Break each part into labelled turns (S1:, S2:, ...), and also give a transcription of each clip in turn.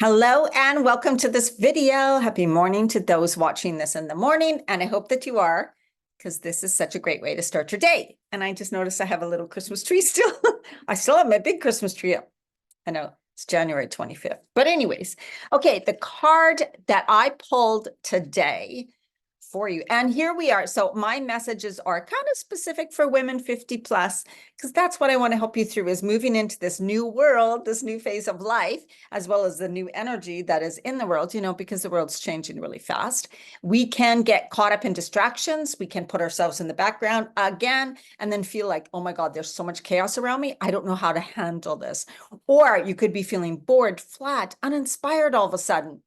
S1: Hello and welcome to this video. Happy morning to those watching this in the morning. And I hope that you are, because this is such a great way to start your day. And I just noticed I have a little Christmas tree still. I still have my big Christmas tree up. I know it's January 25th. But anyways, okay, the card that I pulled today for you. And here we are. So my messages are kind of specific for women 50 plus, because that's what I want to help you through is moving into this new world, this new phase of life, as well as the new energy that is in the world, because the world's changing really fast. We can get caught up in distractions. We can put ourselves in the background again, and then feel like, oh my God, there's so much chaos around me. I don't know how to handle this. Or you could be feeling bored, flat, uninspired all of a sudden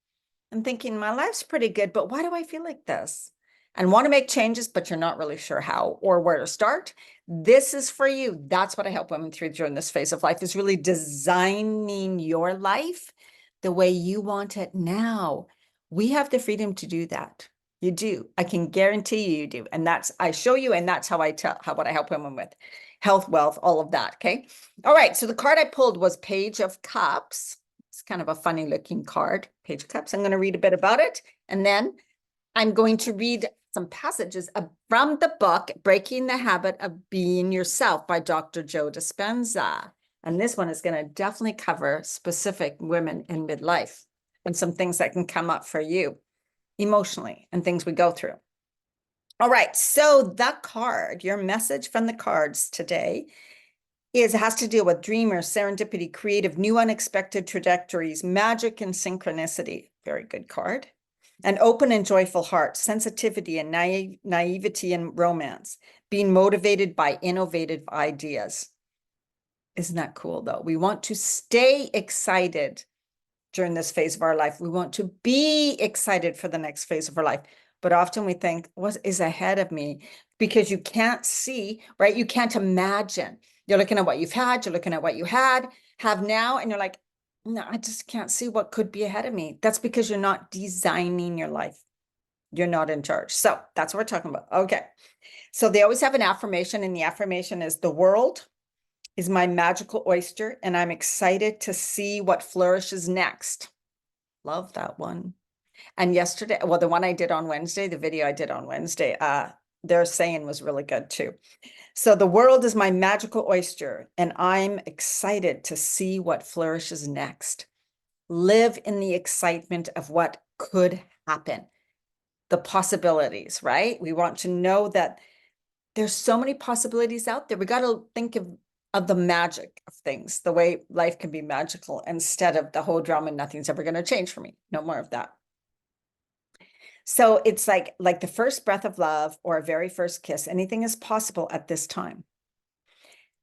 S1: and thinking my life's pretty good, but why do I feel like this? And want to make changes, but you're not really sure how or where to start. This is for you. That's what I help women through during this phase of life, is really designing your life the way you want it now. We have the freedom to do that. You do. I can guarantee you do. And I show you, and that's how I tell what I help women with. Health, wealth, all of that. Okay. All right. So the card I pulled was Page of Cups. It's kind of a funny looking card, Page of Cups. I'm going to read a bit about it, and then I'm going to read some passages from the book, Breaking the Habit of Being Yourself by Dr. Joe Dispenza. And this one is going to definitely cover specific women in midlife and some things that can come up for you emotionally and things we go through. All right. So the card, your message from the cards today has to deal with dreamers, serendipity, creative, new unexpected trajectories, magic and synchronicity. Very good card. An open and joyful heart, sensitivity and naivety and romance, being motivated by innovative ideas. Isn't that cool, though? We want to stay excited during this phase of our life. We want to be excited for the next phase of our life. But often we think, what is ahead of me? Because you can't see, right? You can't imagine. You're looking at what you've had, you're looking at what you have now, and you're like, no, I just can't see what could be ahead of me. That's because you're not designing your life. You're not in charge. So that's what we're talking about. Okay. So they always have an affirmation, and the affirmation is, the world is my magical oyster, and I'm excited to see what flourishes next. Love that one. And yesterday, well, the one I did on Wednesday, the video I did on Wednesday, their saying was really good too. So the world is my magical oyster, and I'm excited to see what flourishes next. Live in the excitement of what could happen, the possibilities, right? We want to know that there's so many possibilities out there. We got to think of the magic of things, the way life can be magical, instead of the whole drama, nothing's ever going to change for me. No more of that. So it's like the first breath of love or a very first kiss. Anything is possible at this time.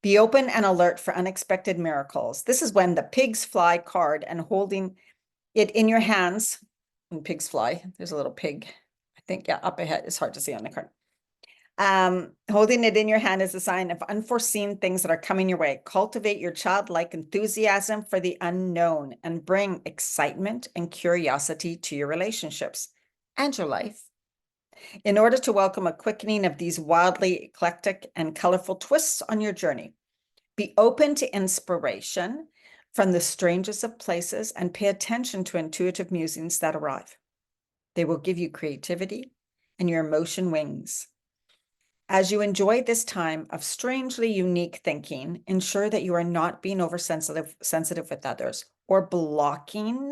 S1: Be open and alert for unexpected miracles. This is when the pigs fly card, and holding it in your hands, when pigs fly, there's a little pig, I think, yeah, up ahead. It's hard to see on the card. Holding it in your hand is a sign of unforeseen things that are coming your way. Cultivate your childlike enthusiasm for the unknown and bring excitement and curiosity to your relationships and your life. In order to welcome a quickening of these wildly eclectic and colorful twists on your journey, be open to inspiration from the strangest of places and pay attention to intuitive musings that arrive. They will give you creativity and your emotion wings. As you enjoy this time of strangely unique thinking, ensure that you are not being oversensitive with others or blocking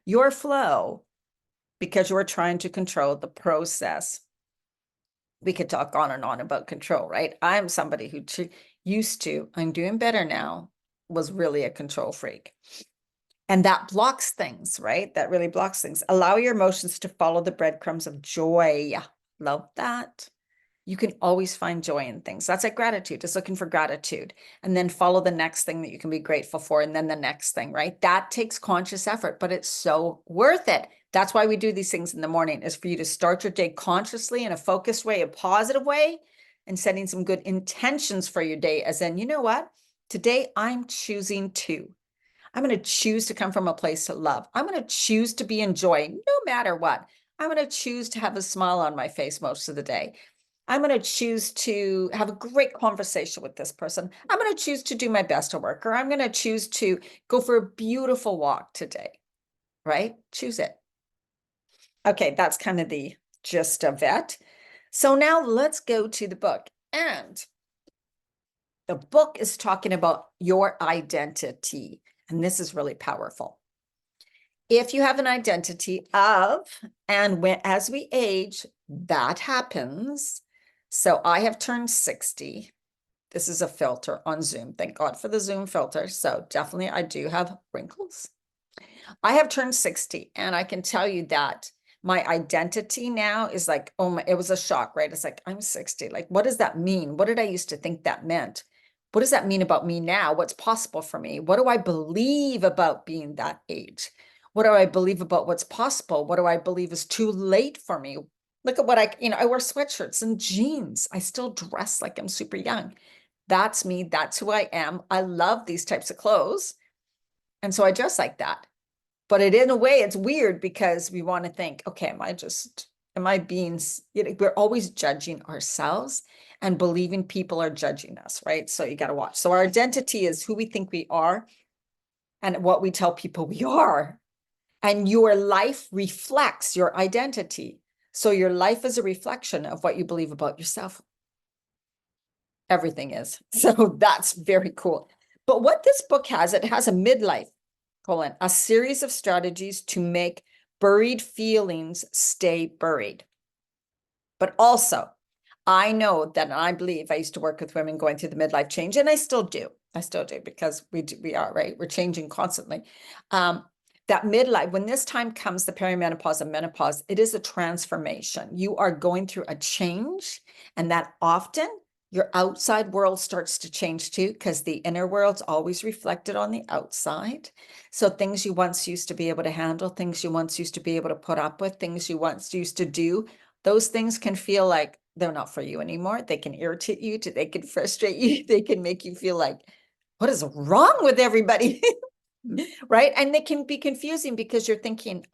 S1: your flow because you are trying to control the process. We could talk on and on about control, right? I'm somebody who I'm doing better now, was really a control freak. And that blocks things, right? That really blocks things. Allow your emotions to follow the breadcrumbs of joy. Love that. You can always find joy in things. That's like gratitude, just looking for gratitude, and then follow the next thing that you can be grateful for, and then the next thing, right? That takes conscious effort, but it's so worth it. That's why we do these things in the morning, is for you to start your day consciously in a focused way, a positive way, and setting some good intentions for your day, as in, you know what? Today I'm choosing to. I'm going to choose to come from a place of love. I'm going to choose to be in joy no matter what. I'm going to choose to have a smile on my face most of the day. I'm going to choose to have a great conversation with this person. I'm going to choose to do my best to work, or I'm going to choose to go for a beautiful walk today, right? Choose it. Okay, that's kind of the gist of it. So now let's go to the book. And the book is talking about your identity. And this is really powerful. If you have an identity of, and when, as we age, that happens. So I have turned 60. This is a filter on Zoom. Thank God for the Zoom filter. So definitely I do have wrinkles. I have turned 60, and I can tell you that my identity now is like, oh my, it was a shock, right? It's like, I'm 60. Like, what does that mean? What did I used to think that meant? What does that mean about me now? What's possible for me? What do I believe about being that age? What do I believe about what's possible? What do I believe is too late for me? Look at what I wear sweatshirts and jeans. I still dress like I'm super young. That's me. That's who I am. I love these types of clothes. And so I dress like that. But in a way, it's weird because we want to think, okay, am I being, we're always judging ourselves and believing people are judging us, right? So you got to watch. So our identity is who we think we are and what we tell people we are. And your life reflects your identity. So your life is a reflection of what you believe about yourself. Everything is. So that's very cool. But what this book has, it has a midlife, a series of strategies to make buried feelings stay buried. But also, I know that, and I believe I used to work with women going through the midlife change, and I still do. I still do, because we are, right? We're changing constantly. That midlife, when this time comes, the perimenopause and menopause, it is a transformation. You are going through a change, and that often your outside world starts to change too, because the inner world's always reflected on the outside. So things you once used to be able to handle, things you once used to be able to put up with, things you once used to do, those things can feel like they're not for you anymore. They can irritate you, they can frustrate you, they can make you feel like, what is wrong with everybody? Right? And they can be confusing because you're thinking,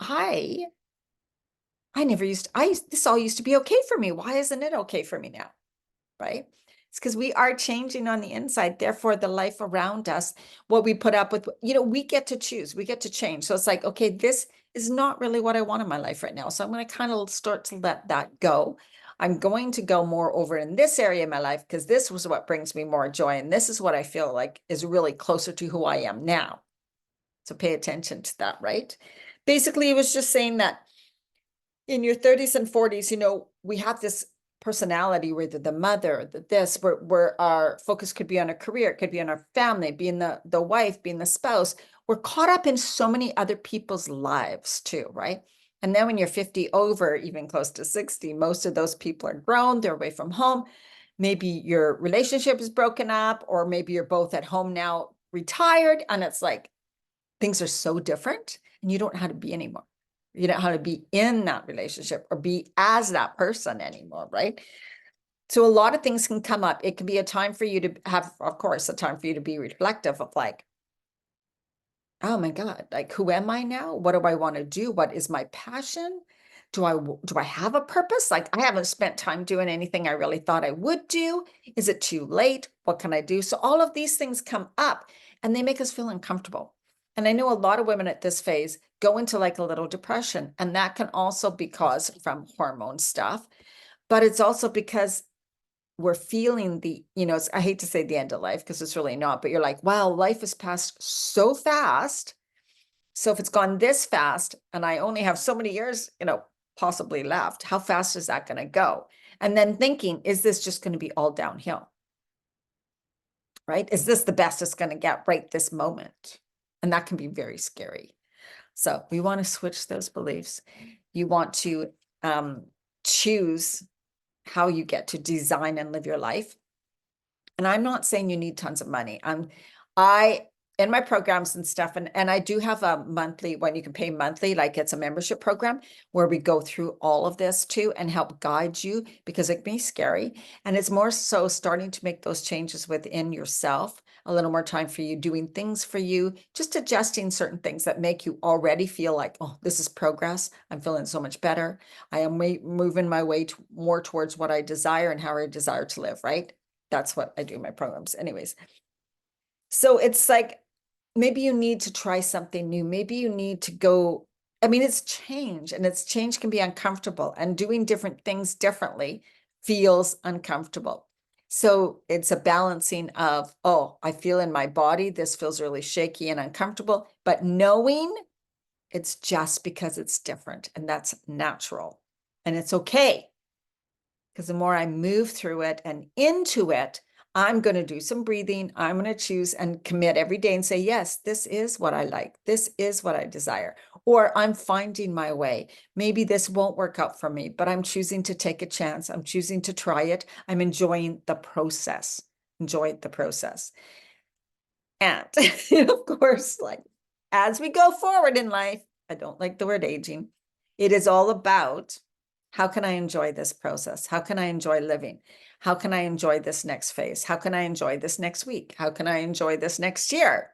S1: this all used to be okay for me. Why isn't it okay for me now? Right? It's because we are changing on the inside. Therefore, the life around us, what we put up with, we get to choose, we get to change. So it's like, okay, this is not really what I want in my life right now. So I'm going to kind of start to let that go. I'm going to go more over in this area of my life because this was what brings me more joy. And this is what I feel like is really closer to who I am now. So pay attention to that, right? Basically, it was just saying that in your 30s and 40s, we have this personality where the mother, where our focus could be on a career, it could be on our family, being the wife, being the spouse. We're caught up in so many other people's lives too, right? And then when you're 50 over, even close to 60, most of those people are grown, they're away from home. Maybe your relationship is broken up, or maybe you're both at home now, retired, and it's like things are so different and you don't know how to be anymore. You don't know how to be in that relationship or be as that person anymore, right? So a lot of things can come up. It can be a time for you to have, of course, a time for you to be reflective of like, oh my God, like, who am I now? What do I want to do? What is my passion? Do I have a purpose? Like, I haven't spent time doing anything I really thought I would do. Is it too late? What can I do? So all of these things come up and they make us feel uncomfortable. And I know a lot of women at this phase go into like a little depression, and that can also be caused from hormone stuff, but it's also because we're feeling I hate to say the end of life because it's really not, but you're like, wow, life has passed so fast. So if it's gone this fast and I only have so many years, possibly left, how fast is that going to go? And then thinking, is this just going to be all downhill? Right? Is this the best it's going to get right this moment? And that can be very scary. So we want to switch those beliefs. You want to choose how you get to design and live your life. And I'm not saying you need tons of money. I in my programs and stuff, and I do have a monthly one you can pay monthly, like it's a membership program where we go through all of this too and help guide you, because it can be scary. And it's more so starting to make those changes within yourself, a little more time for you, doing things for you, just adjusting certain things that make you already feel like, oh, this is progress. I'm feeling so much better. I am moving my way more towards what I desire and how I desire to live, right? That's what I do in my programs. Anyways, so it's like, maybe you need to try something new. Maybe you need to go. I mean, it's change, and it's change can be uncomfortable, and doing different things differently feels uncomfortable. So it's a balancing of, oh, I feel in my body, this feels really shaky and uncomfortable, but knowing it's just because it's different, and that's natural, and it's okay. Because the more I move through it and into it, I'm going to do some breathing. I'm going to choose and commit every day and say, yes, this is what I like. This is what I desire. Or I'm finding my way. Maybe this won't work out for me, but I'm choosing to take a chance. I'm choosing to try it. I'm enjoying the process. Enjoy the process. And of course, like as we go forward in life, I don't like the word aging. It is all about, how can I enjoy this process? How can I enjoy living? How can I enjoy this next phase? How can I enjoy this next week? How can I enjoy this next year?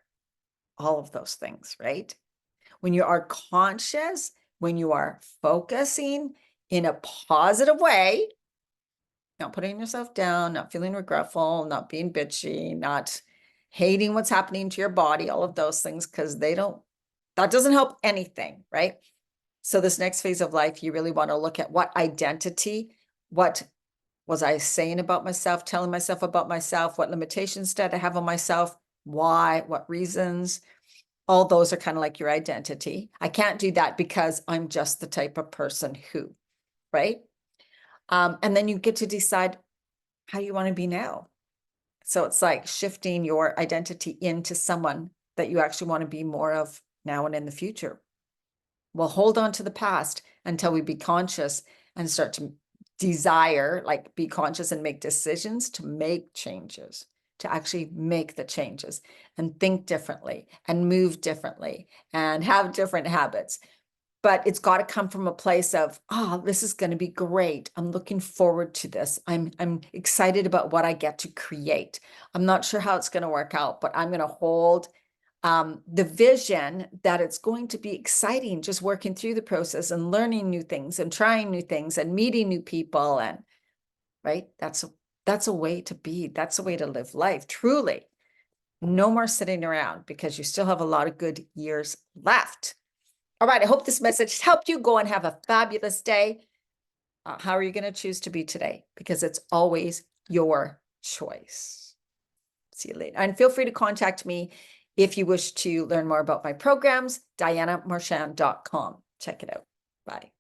S1: All of those things, right? When you are conscious, when you are focusing in a positive way, not putting yourself down, not feeling regretful, not being bitchy, not hating what's happening to your body, all of those things, because that doesn't help anything, right? So this next phase of life, you really want to look at what identity, what was I saying about myself, telling myself about myself, what limitations did I have on myself, why, what reasons, all those are kind of like your identity. I can't do that because I'm just the type of person who, right? And then you get to decide how you want to be now. So it's like shifting your identity into someone that you actually want to be more of now and in the future. We'll hold on to the past until we be conscious and start to desire, like be conscious and make decisions to make changes, to actually make the changes and think differently and move differently and have different habits. But it's got to come from a place of, oh, this is going to be great. I'm looking forward to this. I'm excited about what I get to create. I'm not sure how it's going to work out, but I'm going to hold the vision that it's going to be exciting, just working through the process and learning new things and trying new things and meeting new people. And right, that's a way to be. That's a way to live life, truly. No more sitting around, because you still have a lot of good years left. All right, I hope this message helped you. Go and have a fabulous day. How are you going to choose to be today? Because it's always your choice. See you later. And feel free to contact me if you wish to learn more about my programs, dianamarchand.com. Check it out. Bye.